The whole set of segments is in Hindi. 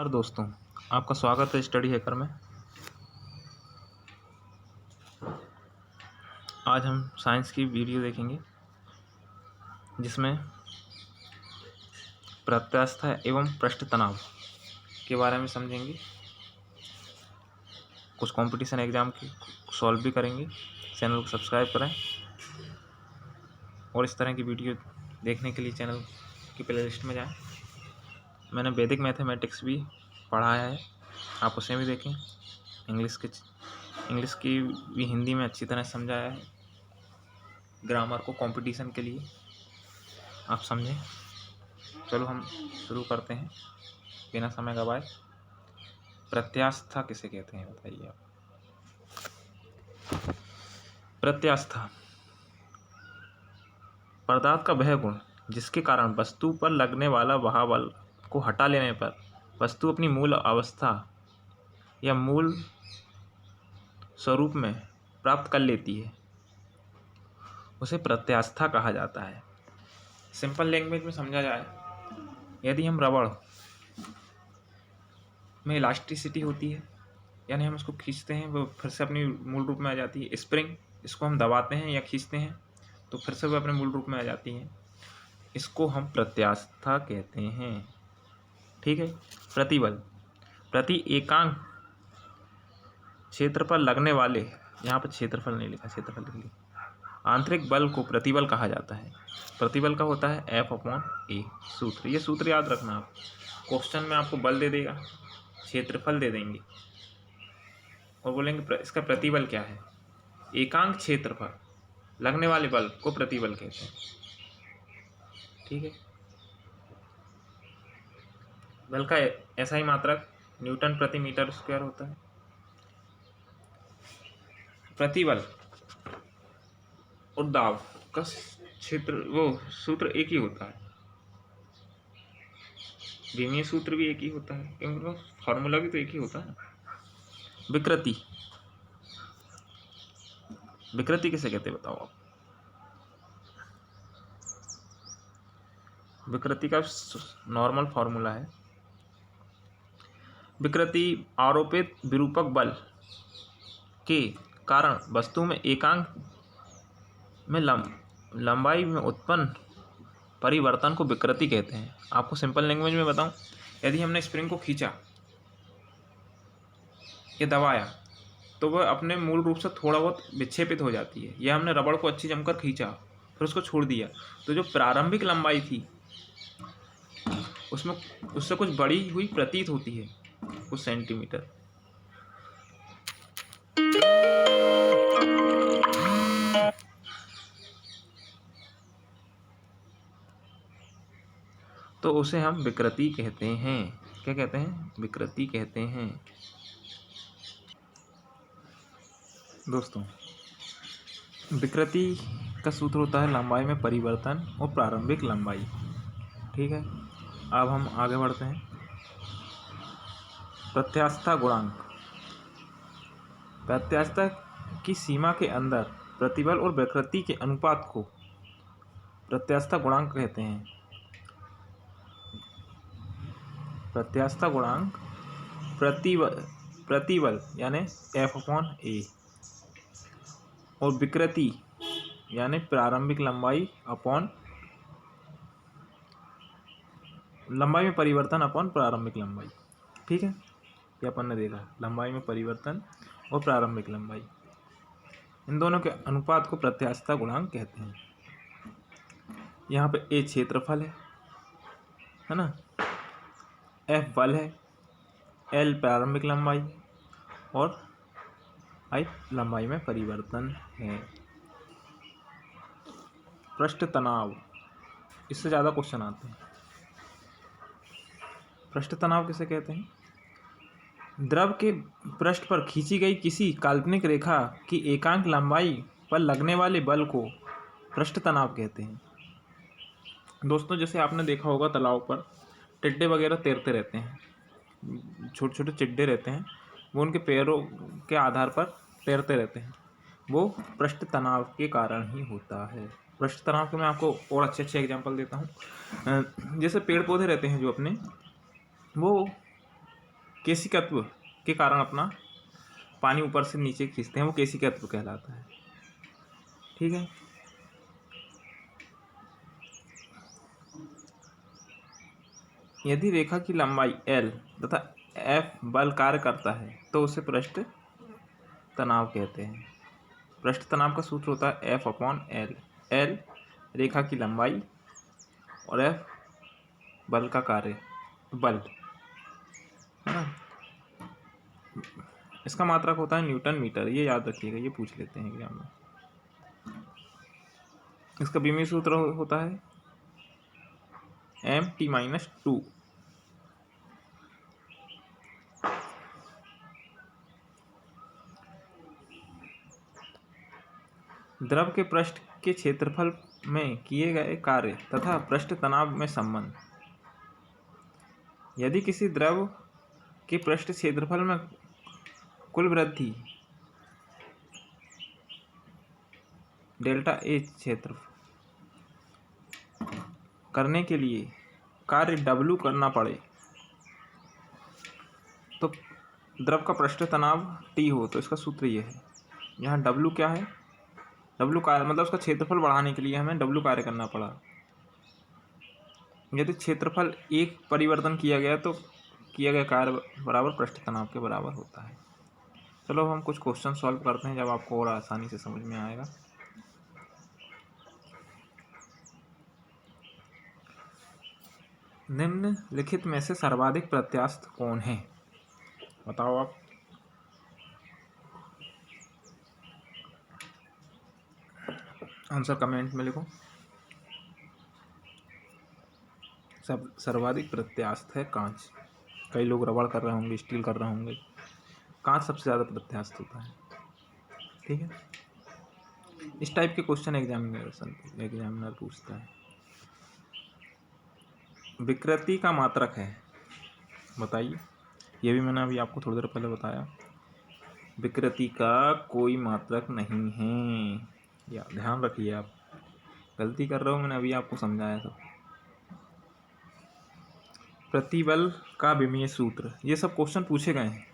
नमस्कार दोस्तों, आपका स्वागत है स्टडी हैकर में। आज हम साइंस की वीडियो देखेंगे जिसमें प्रत्यास्थ एवं पृष्ठ तनाव के बारे में समझेंगे। कुछ कंपटीशन एग्जाम की सॉल्व भी करेंगे। चैनल को सब्सक्राइब करें और इस तरह की वीडियो देखने के लिए चैनल की प्लेलिस्ट में जाएं। मैंने वैदिक मैथमेटिक्स भी पढ़ाया है, आप उसे भी देखें। इंग्लिश की भी हिंदी में अच्छी तरह समझाया है। ग्रामर को कंपटीशन के लिए आप समझें। चलो हम शुरू करते हैं बिना समय गवाए। प्रत्यास्थ किसे कहते हैं बताइए आप। प्रत्यास्थ पदार्थ का वह गुण जिसके कारण वस्तु पर लगने वाला बल को हटा लेने पर वस्तु अपनी मूल अवस्था या मूल स्वरूप में प्राप्त कर लेती है, उसे प्रत्यास्थ कहा जाता है। सिंपल लैंग्वेज में समझा जाए, यदि हम रबड़ में इलास्टिसिटी होती है, यानी हम उसको खींचते हैं वो फिर से अपनी मूल रूप में आ जाती है। स्प्रिंग, इसको हम दबाते हैं या खींचते हैं तो फिर से वो अपने मूल रूप में आ जाती है। इसको हम प्रत्यास्थ कहते हैं। ठीक है। प्रतिबल, प्रति एकांक क्षेत्र पर लगने वाले, यहाँ पर क्षेत्रफल नहीं लिखा, क्षेत्रफल लिख लिया, आंतरिक बल को प्रतिबल कहा जाता है। प्रतिबल का होता है F/A सूत्र। ये सूत्र याद रखना आप। क्वेश्चन में आपको बल दे देगा, क्षेत्रफल दे देंगे और बोलेंगे इसका प्रतिबल क्या है। एकांक क्षेत्र पर लगने वाले बल को प्रतिबल कहते हैं। ठीक है। बल का ऐसा ही मात्रक न्यूटन प्रति मीटर स्क्वायर होता है। प्रतिबल और दाब का क्षेत्र वो सूत्र एक ही होता है। विमीय सूत्र भी एक ही होता है, क्योंकि फॉर्मूला भी तो एक ही होता है। विकृति, विकृति किसे कहते हैं बताओ आप। विकृति का नॉर्मल फॉर्मूला है, विकृति आरोपित विरूपक बल के कारण वस्तु में एकांक में लंबाई में उत्पन्न परिवर्तन को विकृति कहते हैं। आपको सिंपल लैंग्वेज में बताऊं, यदि हमने स्प्रिंग को खींचा या दबाया तो वह अपने मूल रूप से थोड़ा बहुत विक्षेपित हो जाती है। या हमने रबड़ को अच्छी जमकर खींचा फिर उसको छोड़ दिया तो जो प्रारंभिक लंबाई थी उसमें उससे कुछ बड़ी हुई प्रतीत होती है, कुछ सेंटीमीटर। तो उसे हम विकृति कहते हैं। क्या कहते हैं? विकृति कहते हैं। दोस्तों, विकृति का सूत्र होता है लंबाई में परिवर्तन और प्रारंभिक लंबाई। ठीक है। अब हम आगे बढ़ते हैं। प्रत्यास्थ गुणांक, प्रत्यास्थ की सीमा के अंदर प्रतिबल और विकृति के अनुपात को प्रत्यास्थ गुणांक कहते हैं। प्रत्यास्थ गुणांक प्रतिबल यानी F/A और विकृति यानी प्रारंभिक लंबाई अपॉन लंबाई में परिवर्तन अपॉन प्रारंभिक लंबाई। ठीक है। ये अपन ने देखा, लंबाई में परिवर्तन और प्रारंभिक लंबाई, इन दोनों के अनुपात को प्रत्यास्थ गुणांक कहते हैं। यहाँ पे A क्षेत्रफल है ना, F बल है, L प्रारंभिक लंबाई और I लंबाई में परिवर्तन है। पृष्ठ तनाव, इससे ज़्यादा क्वेश्चन आते हैं। पृष्ठ तनाव किसे कहते हैं? द्रव के पृष्ठ पर खींची गई किसी काल्पनिक रेखा की एकांक लंबाई पर लगने वाले बल को पृष्ठ तनाव कहते हैं। दोस्तों, जैसे आपने देखा होगा तालाब पर टिड्डे वगैरह तैरते रहते हैं, छोटे छोटे चिड्डे रहते हैं, वो उनके पैरों के आधार पर तैरते रहते हैं। वो पृष्ठ तनाव के कारण ही होता है। पृष्ठ तनाव के मैं आपको और अच्छे एग्जांपल देता हूँ। जैसे पेड़ पौधे रहते हैं जो अपने, वो केशिकत्व के कारण अपना पानी ऊपर से नीचे खींचते हैं, वो केशिकत्व कहलाता है। ठीक है। यदि रेखा की लंबाई L तथा F बल कार्य करता है तो उसे पृष्ठ तनाव कहते हैं। पृष्ठ तनाव का सूत्र होता है F/L। L रेखा की लंबाई और F बल का कार्य, बल, है ना। इसका मात्रक होता है न्यूटन मीटर, ये याद रखिएगा, ये पूछ लेते हैं एग्जाम में। इसका बीमी सूत्र होता है Mt-2। द्रव के पृष्ठ के क्षेत्रफल में किए गए कार्य तथा पृष्ठ तनाव में संबंध। यदि किसी द्रव के पृष्ठ क्षेत्रफल में कुल वृद्धि डेल्टा ए क्षेत्र करने के लिए कार्य W करना पड़े तो द्रव का पृष्ठ तनाव T हो, तो इसका सूत्र ये है। यहाँ W क्या है, W कार्य मतलब उसका क्षेत्रफल बढ़ाने के लिए हमें W कार्य करना पड़ा। यदि क्षेत्रफल एक परिवर्तन किया गया तो किया गया कार्य बराबर पृष्ठ तनाव के बराबर होता है। चलो अब हम कुछ क्वेश्चन सॉल्व करते हैं, जब आपको और आसानी से समझ में आएगा। निम्नलिखित में से सर्वाधिक प्रत्यास्थ कौन है, बताओ आप। आंसर कमेंट में लिखो। सब सर्वाधिक प्रत्यास्थ है कांच। कई लोग रबड़ कर रहे होंगे, स्टील कर रहे होंगे, कांच सबसे ज़्यादा प्रत्यास्थ होता है। ठीक है। इस टाइप के क्वेश्चन एग्जामिनर पूछता है। विकृति का मात्रक है, बताइए। ये भी मैंने अभी आपको थोड़ी देर पहले बताया। विकृति का कोई मात्रक नहीं है, या ध्यान रखिए, आप गलती कर रहे हो, मैंने अभी आपको समझाया था। प्रतिबल का विमीय सूत्र, ये सब क्वेश्चन पूछे गए हैं।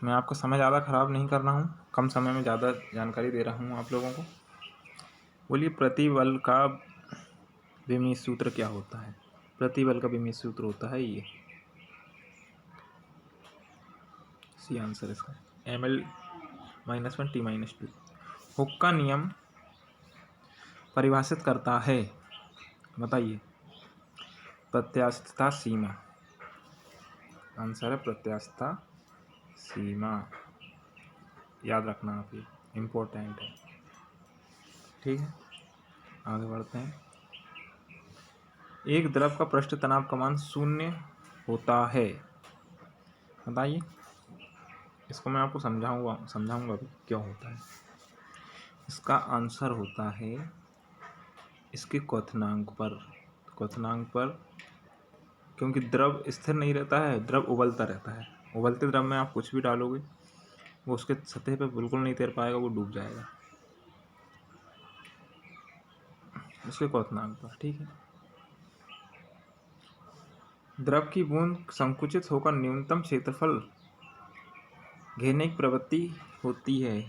मैं आपका समय ज़्यादा ख़राब नहीं कर रहा हूँ, कम समय में ज़्यादा जानकारी दे रहा हूँ आप लोगों को। बोलिए प्रतिबल का विमीय सूत्र क्या होता है। प्रतिबल का विमीय सूत्र होता है ये, सी आंसर इसका, ml-1 T-2। हुक का नियम परिभाषित करता है, बताइए। प्रत्यास्थता सीमा, आंसर है प्रत्यास्थता सीमा, याद रखना आप, ये इम्पोर्टेंट है। ठीक है, आगे बढ़ते हैं। एक द्रव का पृष्ठ तनाव का मान 0 होता है, बताइए। इसको मैं आपको समझाऊंगा भी क्यों होता है। इसका आंसर होता है इसके क्वथनांक पर, क्योंकि द्रव स्थिर नहीं रहता है, द्रव उबलता रहता है। उबलते द्रव में आप कुछ भी डालोगे वो उसके सतह पे बिल्कुल नहीं तैर पाएगा, वो डूब जाएगा, उसके क्वथनांक पर। ठीक है। द्रव की बूंद संकुचित होकर न्यूनतम क्षेत्रफल घेरने की प्रवृत्ति होती है,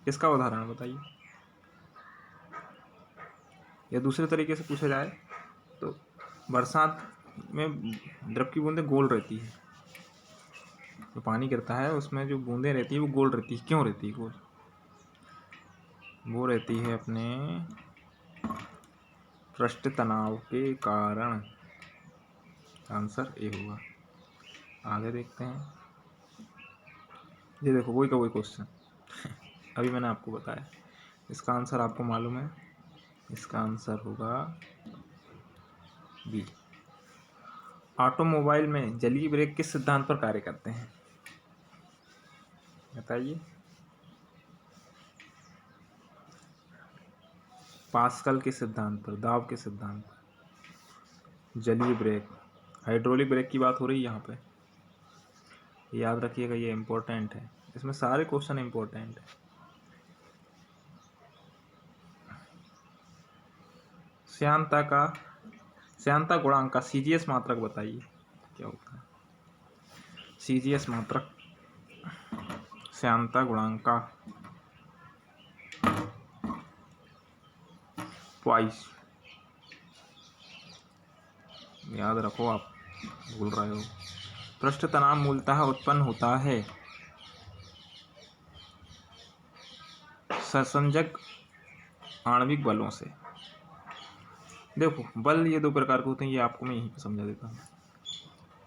इसका उदाहरण बताइए। या दूसरे तरीके से पूछा जाए तो बरसात में द्रव की बूंदें गोल रहती है, जो पानी गिरता है उसमें जो बूंदें रहती है वो गोल रहती है। क्यों रहती है गोल? वो रहती है अपने पृष्ठ तनाव के कारण। आंसर ए होगा। आगे देखते हैं। ये देखो वही का वही क्वेश्चन अभी मैंने आपको बताया, इसका आंसर आपको मालूम है। इसका आंसर होगा बी। ऑटोमोबाइल में जलीय ब्रेक किस सिद्धांत पर कार्य करते हैं, बताइए। पास्कल के सिद्धांत पर, दाव के सिद्धांत पर। जलीय ब्रेक, हाइड्रोलिक ब्रेक की बात हो रही है यहाँ पे, याद रखिएगा, ये इम्पोर्टेंट है। इसमें सारे क्वेश्चन इम्पोर्टेंट है। श्यानता गुणांक का CGS मात्रक बताइए, क्या होता है? CGS मात्रक, श्यानता गुणांक का ट्वाइस। याद रखो, आप भूल रहे हो। पृष्ठ तनाव मूलतः उत्पन्न होता है ससंजक आणविक बलों से। देखो, बल ये दो प्रकार के होते हैं, ये आपको मैं यहीं पर समझा देता हूँ।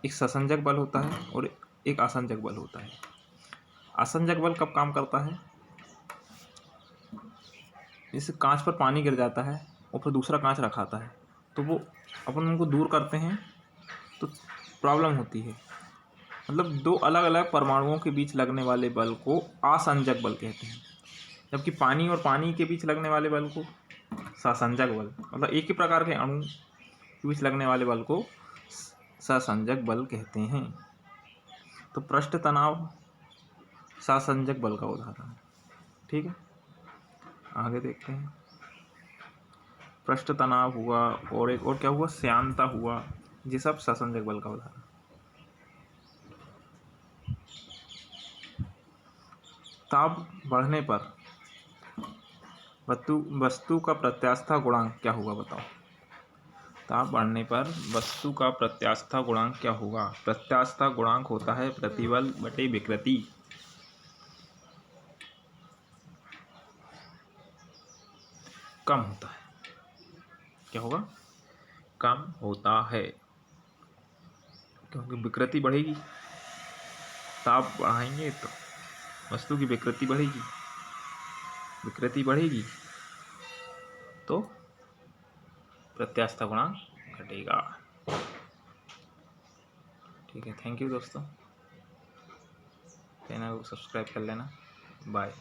एक ससंजक बल होता है और एक असंजक बल होता है। असंजक बल कब काम करता है? जैसे कांच पर पानी गिर जाता है और फिर दूसरा कांच रखाता है, तो वो अपन उनको दूर करते हैं तो प्रॉब्लम होती है। मतलब दो अलग अलग परमाणुओं के बीच लगने वाले बल को असंजक बल कहते हैं, जबकि पानी और पानी के बीच लगने वाले बल को ससंजक बल, मतलब एक ही प्रकार के अणु के बीच लगने वाले बल को ससंजक बल कहते हैं। तो पृष्ठ तनाव ससंजक बल का उदाहरण है। ठीक है, आगे देखते हैं। पृष्ठ तनाव हुआ और एक और क्या हुआ, श्यानता हुआ, ये सब ससंजक बल का उदाहरण। ताप बढ़ने पर वस्तु का प्रत्यास्था गुणांक क्या होगा, बताओ। ताप बढ़ने पर वस्तु का प्रत्यास्था गुणांक क्या होगा? प्रत्यास्था गुणांक होता है प्रतिबल बटे विकृति। कम होता है। क्या होगा? कम होता है, क्योंकि विकृति बढ़ेगी। ताप बढ़ाएंगे तो वस्तु की विकृति बढ़ेगी, विकृति बढ़ेगी तो प्रत्यास्था गुणांक घटेगा। ठीक है, थैंक यू दोस्तों, चैनल को सब्सक्राइब कर लेना। बाय।